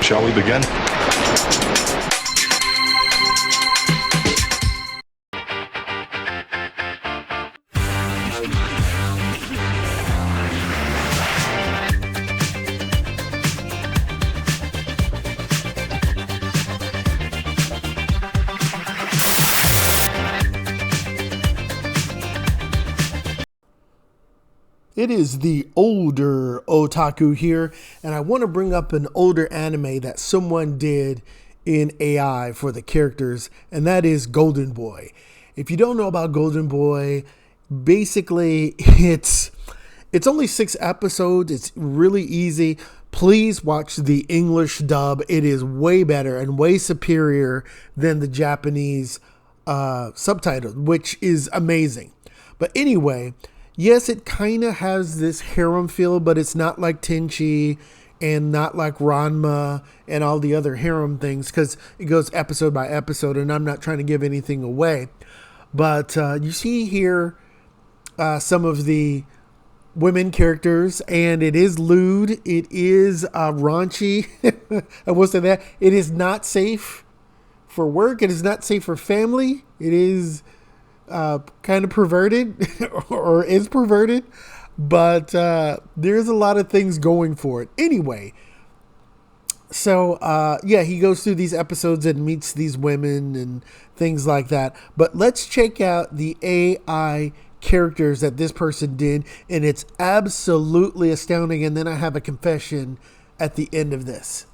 Shall we begin? It is the older Otaku here, and I want to bring up an older anime that someone did in AI for the characters, and that is GoldenBoy. If you don't know about GoldenBoy, basically it's only 6 episodes. It's really easy. Please watch the English dub. It is way better and way superior than the Japanese subtitle, which is amazing. But anyway, yes, it kind of has this harem feel, but it's not like Tenchi and not like Ranma and all the other harem things, because it goes episode by episode, and I'm not trying to give anything away. But you see here some of the women characters, and it is lewd. It is raunchy. I will say that. It is not safe for work. It is not safe for family. It is kind of perverted or is perverted, but there's a lot of things going for it. Anyway, so he goes through these episodes and meets these women and things like that. But let's check out the AI characters that this person did, and it's absolutely astounding. And then I have a confession at the end of this.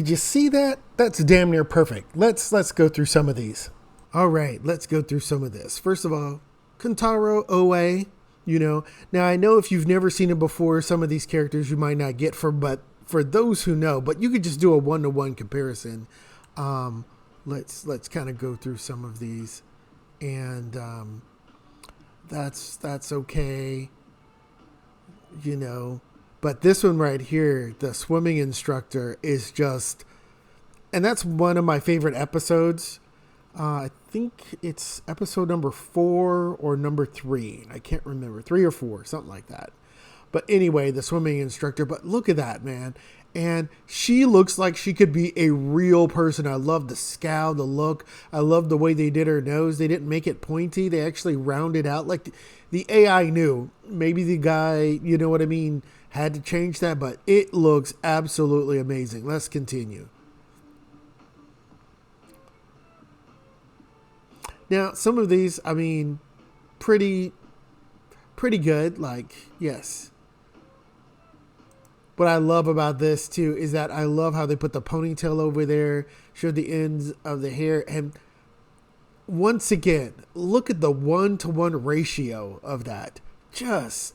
Did you see that? That's damn near perfect. Let's go through some of these. All right, let's go through some of this. First of all, Kintaro OA, Now I know if you've never seen it before, some of these characters you might not get but for those who know, but you could just do a 1-to-1 comparison. Let's kind of go through some of these, and that's okay, But this one right here, the swimming instructor, is just, and that's one of my favorite episodes. I think it's episode number 4 or number 3. I can't remember, 3 or 4, something like that. But anyway, the swimming instructor. But look at that, man. And she looks like she could be a real person. I love the scowl, the look. I love the way they did her nose. They didn't make it pointy. They actually rounded out. Like the AI knew. Maybe the guy, you know what I mean, had to change that. But it looks absolutely amazing. Let's continue. Now, some of these, I mean, pretty good. Like, yes. What I love about this, too, is that I love how they put the ponytail over there, showed the ends of the hair. And once again, look at the 1-to-1 ratio of that. Just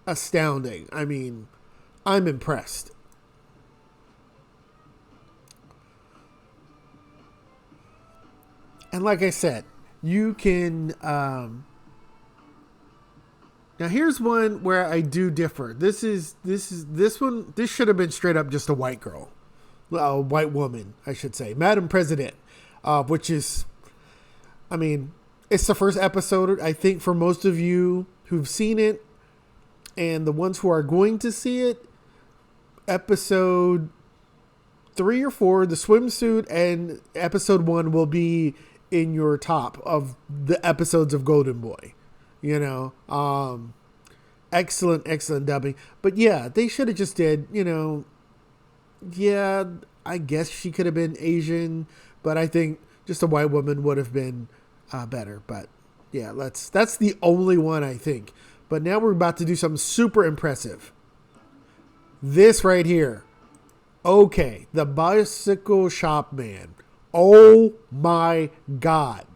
astounding. I mean, I'm impressed. And like I said, you can... Now here's one where I do differ. This one. This should have been straight up just a white girl, a white woman, I should say, Madam President, which is, I mean, it's the first episode. I think for most of you who've seen it, and the ones who are going to see it, episode 3 or 4, the swimsuit, and episode 1 will be in your top of the episodes of GoldenBoy. Excellent dubbing. But yeah, they should have just did, yeah, I guess she could have been Asian, but I think just a white woman would have been better. But yeah, that's the only one I think. But now we're about to do something super impressive. This right here. Okay, the bicycle shop man. Oh my God.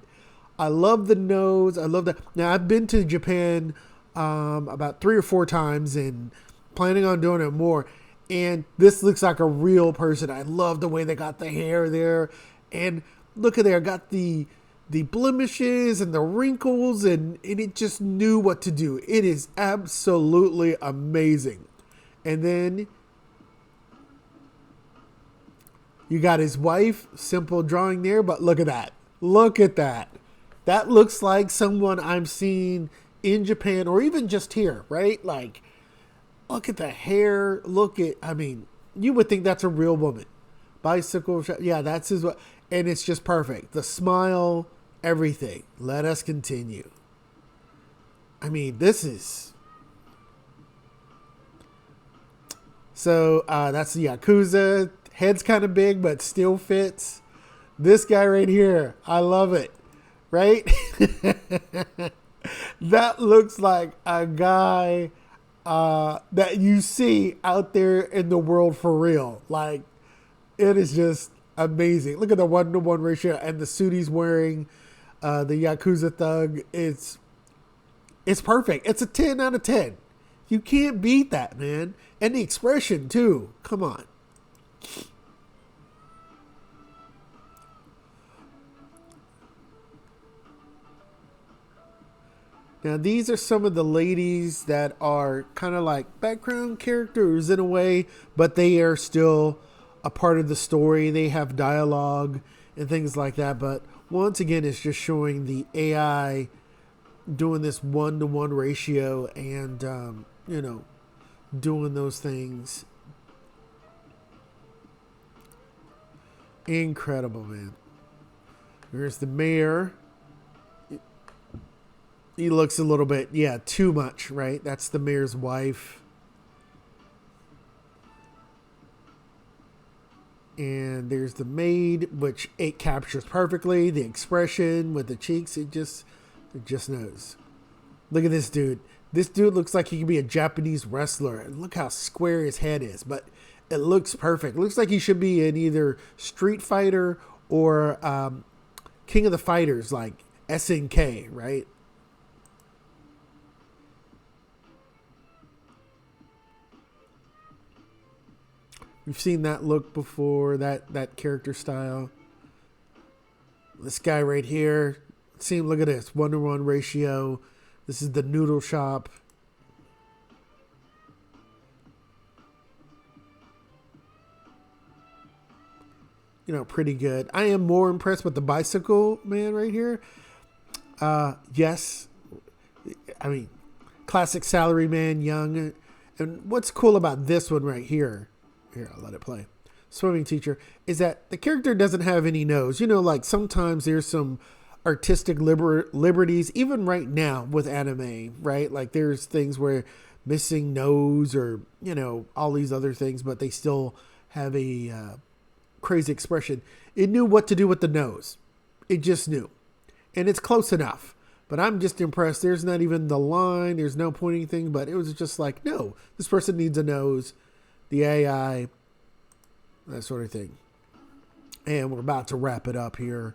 I love the nose. I love that. Now, I've been to Japan about 3 or 4 times and planning on doing it more. And this looks like a real person. I love the way they got the hair there. And look at there. Got the blemishes and the wrinkles. And it just knew what to do. It is absolutely amazing. And then you got his wife. Simple drawing there. But look at that. Look at that. That looks like someone I'm seeing in Japan or even just here, right? Like, look at the hair. I mean, you would think that's a real woman. Bicycle, yeah, that's his. And it's just perfect. The smile, everything. Let us continue. I mean, this is. So, that's the Yakuza. Head's kind of big, but still fits. This guy right here, I love it. Right? That looks like a guy that you see out there in the world for real. Like, it is just amazing. Look at the 1-to-1 ratio and the suit he's wearing. The Yakuza thug. It's perfect. It's a 10 out of 10. You can't beat that, man. And the expression, too. Come on. Now, these are some of the ladies that are kind of like background characters in a way, but they are still a part of the story. They have dialogue and things like that. But once again, it's just showing the AI doing this 1-to-1 ratio and, doing those things. Incredible, man. Here's the mayor. He looks a little bit, too much, right? That's the mayor's wife. And there's the maid, which it captures perfectly. The expression with the cheeks, it just knows. Look at this dude. This dude looks like he could be a Japanese wrestler. And look how square his head is. But It looks perfect. It looks like he should be in either Street Fighter or King of the Fighters, like SNK, right? We've seen that look before, that character style. This guy right here. See, look at this. 1-to-1 ratio. This is the noodle shop. You know, pretty good. I am more impressed with the bicycle man right here. Yes. I mean, classic salary man, young. And what's cool about this one right here, I'll let it play. Swimming teacher, is that the character doesn't have any nose. You know, like sometimes there's some artistic liberties, even right now with anime, right? Like there's things where missing nose or, you know, all these other things, but they still have a crazy expression. It knew what to do with the nose. It just knew. And it's close enough. But I'm just impressed. There's not even the line. There's no pointing thing. But it was just like, no, this person needs a nose. The AI, that sort of thing. And we're about to wrap it up here.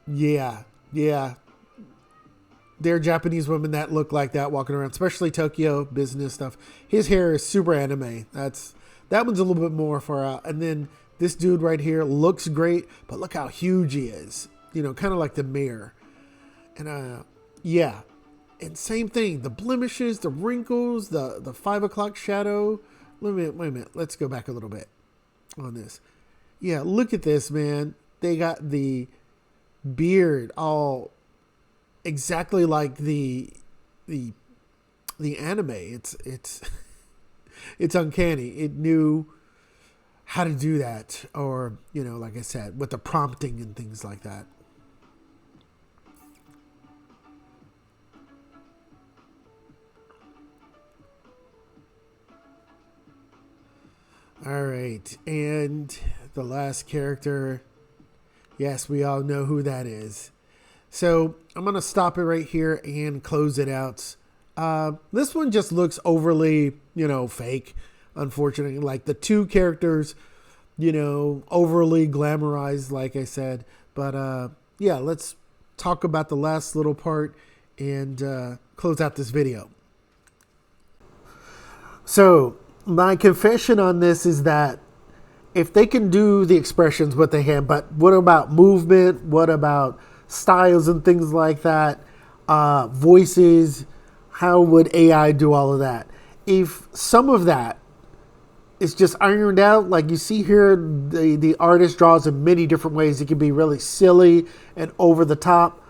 Yeah. There are Japanese women that look like that walking around, especially Tokyo business stuff. His hair is super anime. That one's a little bit more far out. And then this dude right here looks great, but look how huge he is. You know, kind of like the mayor. And yeah. And same thing, the blemishes, the wrinkles, the 5 o'clock shadow. Wait a minute. Let's go back a little bit on this. Yeah, look at this, man. They got the beard all exactly like the anime. It's it's uncanny. It knew how to do that, or, you know, like I said, with the prompting and things like that. All right, and the last character, yes, we all know who that is. So I'm going to stop it right here and close it out. This one just looks overly, you know, fake, unfortunately. Like the two characters, you know, overly glamorized, like I said. But yeah, let's talk about the last little part and close out this video. So my confession on this is that if they can do the expressions what they have, but what about movement? What about styles and things like that? Voices? How would AI do all of that? If some of that is just ironed out, like you see here, the artist draws in many different ways. It can be really silly and over the top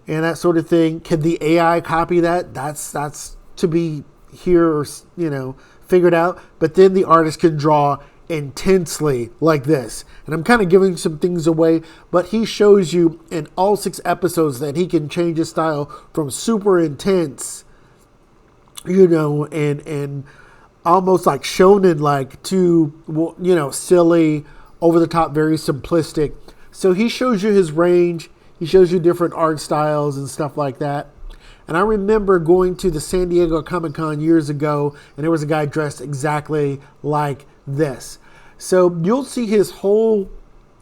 and that sort of thing. Can the AI copy that? That's to be here, or, you know, figured out. But then the artist can draw intensely like this. And I'm kind of giving some things away, but he shows you in all 6 episodes that he can change his style from super intense, you know, and almost like shonen like to, you know, silly, over the top, very simplistic. So he shows you his range. He shows you different art styles and stuff like that. And I remember going to the San Diego Comic-Con years ago, and there was a guy dressed exactly like this. So you'll see his whole,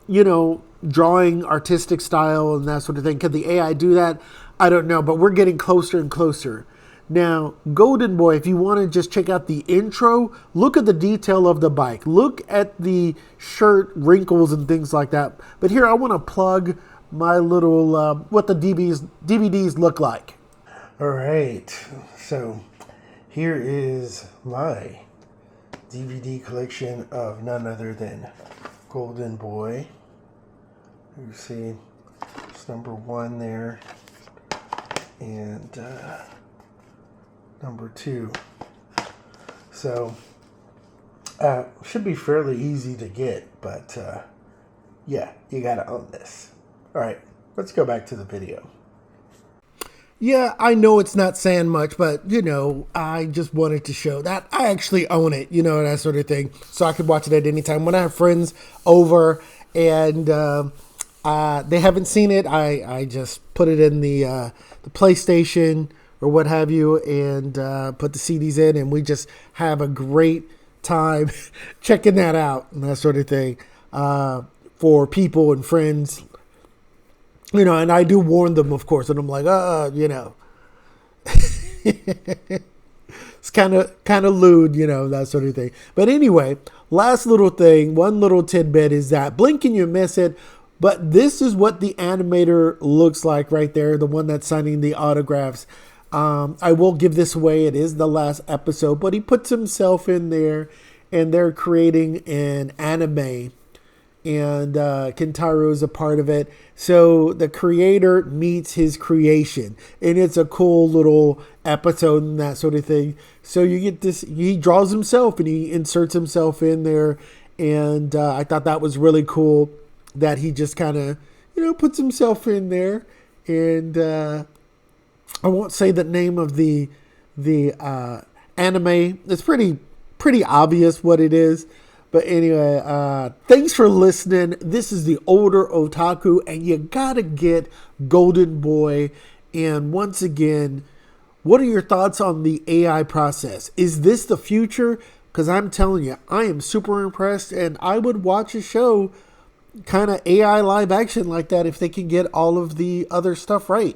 you know, drawing artistic style and that sort of thing. Can the AI do that? I don't know, but we're getting closer and closer. Now, GoldenBoy, if you want to just check out the intro, look at the detail of the bike. Look at the shirt wrinkles and things like that. But here, I want to plug my little, what the DVDs look like. All right, so here is my DVD collection of none other than GoldenBoy. You see, it's number 1 there, and number 2. So, should be fairly easy to get, but yeah, you gotta own this. All right, let's go back to the video. Yeah, I know it's not saying much, but, you know, I just wanted to show that I actually own it, you know, that sort of thing. So I could watch it at any time. When I have friends over and they haven't seen it, I just put it in the PlayStation or what have you, and put the CDs in, and we just have a great time checking that out and that sort of thing for people and friends, and I do warn them, of course, and I'm like, it's kind of lewd, that sort of thing. But anyway, last little thing, one little tidbit is that blink and you miss it. But this is what the animator looks like right there, the one that's signing the autographs. I will give this away. It is the last episode, but he puts himself in there and they're creating an anime. And Kintaro is a part of it. So the creator meets his creation. And it's a cool little episode and that sort of thing. So you get this, he draws himself and he inserts himself in there. And I thought that was really cool that he just kind of, puts himself in there. And I won't say the name of the anime. It's pretty obvious what it is. But anyway, thanks for listening. This is the Older Otaku, and you gotta get GoldenBoy. And once again, what are your thoughts on the AI process? Is this the future? Because I'm telling you, I am super impressed, and I would watch a show kind of AI live action like that if they can get all of the other stuff right.